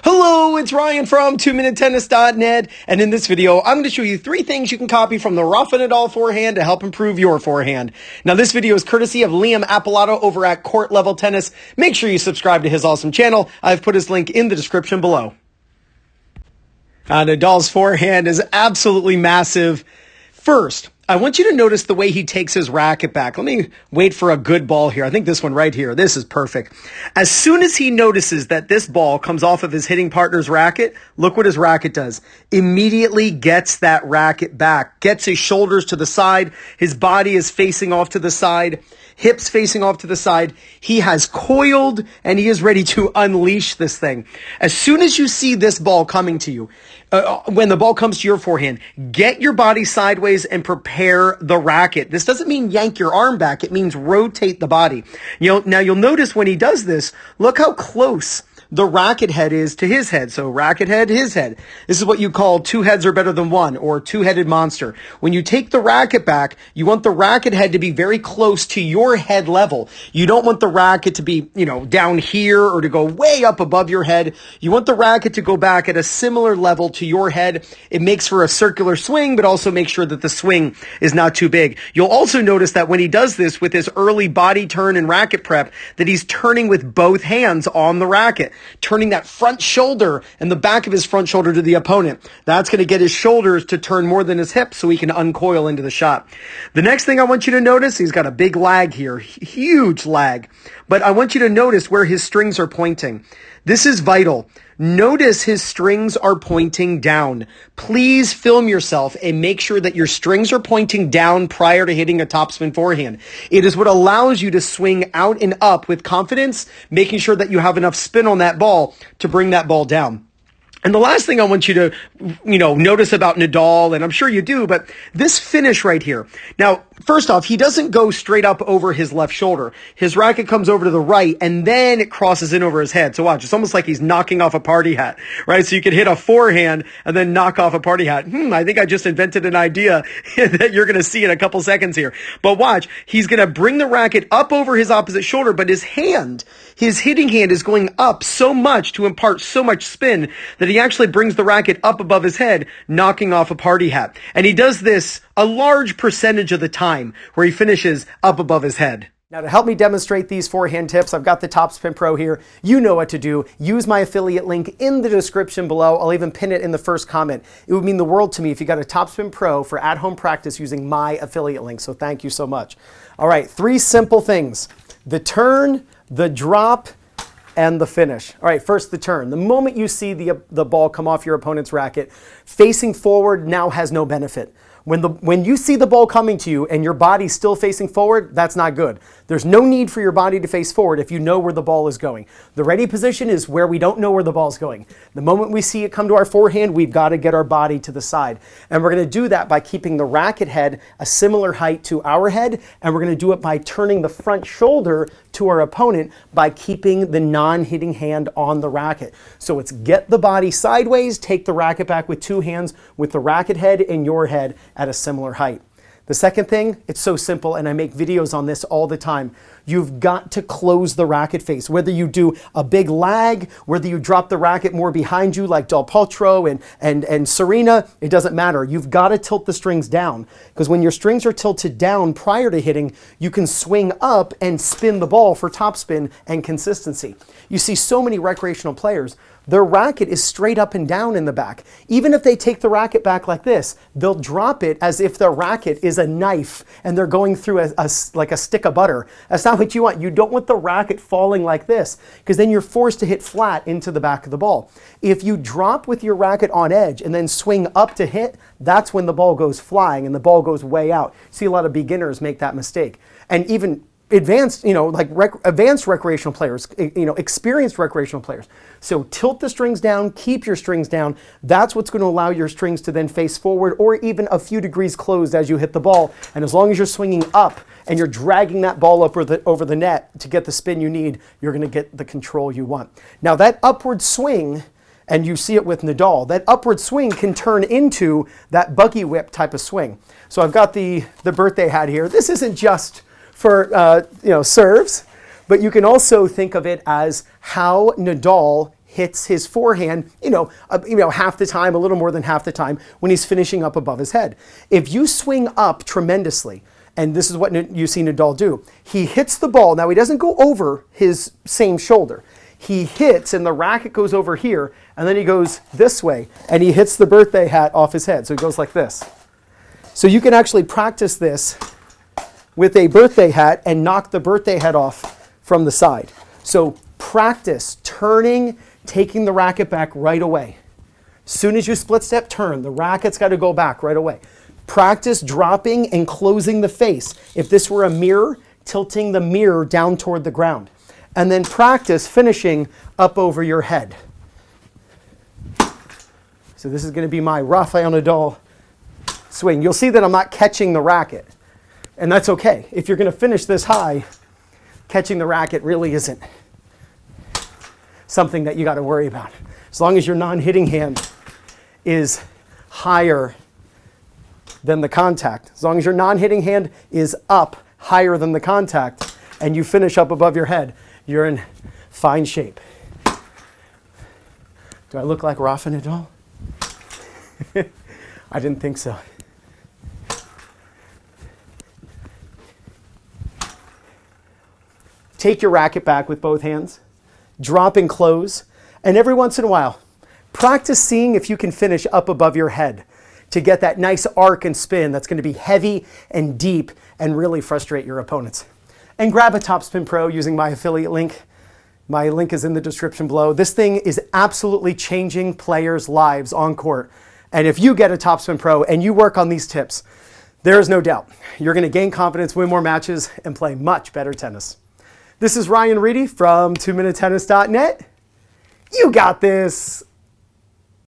Hello, it's Ryan from 2minutetennis.net, and in this video, I'm going to show you 3 things you can copy from the Rafael Nadal forehand to help improve your forehand. Now, this video is courtesy of Liam Appilato over at Court Level Tennis. Make sure you subscribe to his awesome channel. I've put his link in the description below. Nadal's forehand is absolutely massive. First, I want you to notice the way he takes his racket back. Let me wait for a good ball here. I think this one right here. This is perfect. As soon as he notices that this ball comes off of his hitting partner's racket, look what his racket does. Immediately gets that racket back, gets his shoulders to the side. His body is facing off to the side, hips facing off to the side. He has coiled and he is ready to unleash this thing. As soon as you see this ball coming to you, when the ball comes to your forehand, get your body sideways and prepare the racket. This doesn't mean yank your arm back. It means rotate the body. Now you'll notice when he does this, look how close the racket head is to his head. So racket head, his head. This is what you call 2 heads are better than 1, or 2-headed monster. When you take the racket back, you want the racket head to be very close to your head level. You don't want the racket to be, down here or to go way up above your head. You want the racket to go back at a similar level to your head. It makes for a circular swing, but also make sure that the swing is not too big. You'll also notice that when he does this with his early body turn and racket prep, that he's turning with both hands on the racket, turning that front shoulder and the back of his front shoulder to the opponent. That's going to get his shoulders to turn more than his hips so he can uncoil into the shot. The next thing I want you to notice, he's got a big lag here, huge lag. But I want you to notice where his strings are pointing. This is vital. Notice his strings are pointing down. Please film yourself and make sure that your strings are pointing down prior to hitting a topspin forehand. It is what allows you to swing out and up with confidence, making sure that you have enough spin on that ball to bring that ball down. And the last thing I want you to, notice about Nadal, and I'm sure you do, but this finish right here. Now, first off, he doesn't go straight up over his left shoulder. His racket comes over to the right, and then it crosses in over his head. So watch, it's almost like he's knocking off a party hat, right? So you could hit a forehand and then knock off a party hat. I think I just invented an idea that you're going to see in a couple seconds here. But watch, he's going to bring the racket up over his opposite shoulder, but his hitting hand is going up so much to impart so much spin that he actually brings the racket up above his head, knocking off a party hat. And he does this a large percentage of the time where he finishes up above his head. Now, to help me demonstrate these forehand tips, I've got the Topspin Pro here. You know what to do. Use my affiliate link in the description below. I'll even pin it in the first comment. It would mean the world to me if you got a Topspin Pro for at-home practice using my affiliate link. So thank you so much. All right, 3 simple things: the turn, the drop, and the finish. All right, first the turn. The moment you see the ball come off your opponent's racket, facing forward now has no benefit. When you see the ball coming to you and your body's still facing forward, that's not good. There's no need for your body to face forward if you know where the ball is going. The ready position is where we don't know where the ball's going. The moment we see it come to our forehand, we've got to get our body to the side. And we're going to do that by keeping the racket head a similar height to our head, and we're going to do it by turning the front shoulder to our opponent by keeping the non-hitting hand on the racket. So it's get the body sideways, take the racket back with 2 hands, with the racket head and your head at a similar height. The second thing, it's so simple, and I make videos on this all the time. You've got to close the racket face. Whether you do a big lag, whether you drop the racket more behind you like Del Potro and Serena, it doesn't matter. You've got to tilt the strings down, because when your strings are tilted down prior to hitting, you can swing up and spin the ball for topspin and consistency. You see so many recreational players, their racket is straight up and down in the back. Even if they take the racket back like this, they'll drop it as if their racket is a knife and they're going through like a stick of butter. That's not what you want. You don't want the racket falling like this, because then you're forced to hit flat into the back of the ball. If you drop with your racket on edge and then swing up to hit, that's when the ball goes flying and the ball goes way out. See a lot of beginners make that mistake. And even advanced, advanced recreational players, experienced recreational players. So tilt the strings down, keep your strings down. That's what's going to allow your strings to then face forward, or even a few degrees closed as you hit the ball. And as long as you're swinging up and you're dragging that ball up over the net to get the spin you need, you're going to get the control you want. Now that upward swing, and you see it with Nadal, that upward swing can turn into that buggy whip type of swing. So I've got the birthday hat here. This isn't just for serves, but you can also think of it as how Nadal hits his forehand, half the time, a little more than half the time when he's finishing up above his head. If you swing up tremendously, and this is what you see Nadal do, he hits the ball. Now he doesn't go over his same shoulder. He hits and the racket goes over here, and then he goes this way and he hits the birthday hat off his head. So he goes like this. So you can actually practice this with a birthday hat and knock the birthday hat off from the side. So practice turning, taking the racket back right away. As soon as you split step turn, the racket's got to go back right away. Practice dropping and closing the face. If this were a mirror, tilting the mirror down toward the ground. And then practice finishing up over your head. So this is going to be my Rafael Nadal swing. You'll see that I'm not catching the racket. And that's okay. If you're going to finish this high, catching the racket really isn't something that you got to worry about. As long as your non-hitting hand is higher than the contact. As long as your non-hitting hand is up higher than the contact and you finish up above your head, you're in fine shape. Do I look like Rafa Nadal? I didn't think so. Take your racket back with both hands, drop and close, and every once in a while, practice seeing if you can finish up above your head to get that nice arc and spin that's going to be heavy and deep and really frustrate your opponents. And grab a Topspin Pro using my affiliate link. My link is in the description below. This thing is absolutely changing players' lives on court. And if you get a Topspin Pro and you work on these tips, there is no doubt you're going to gain confidence, win more matches, and play much better tennis. This is Ryan Reedy from 2minutetennis.net. You got this.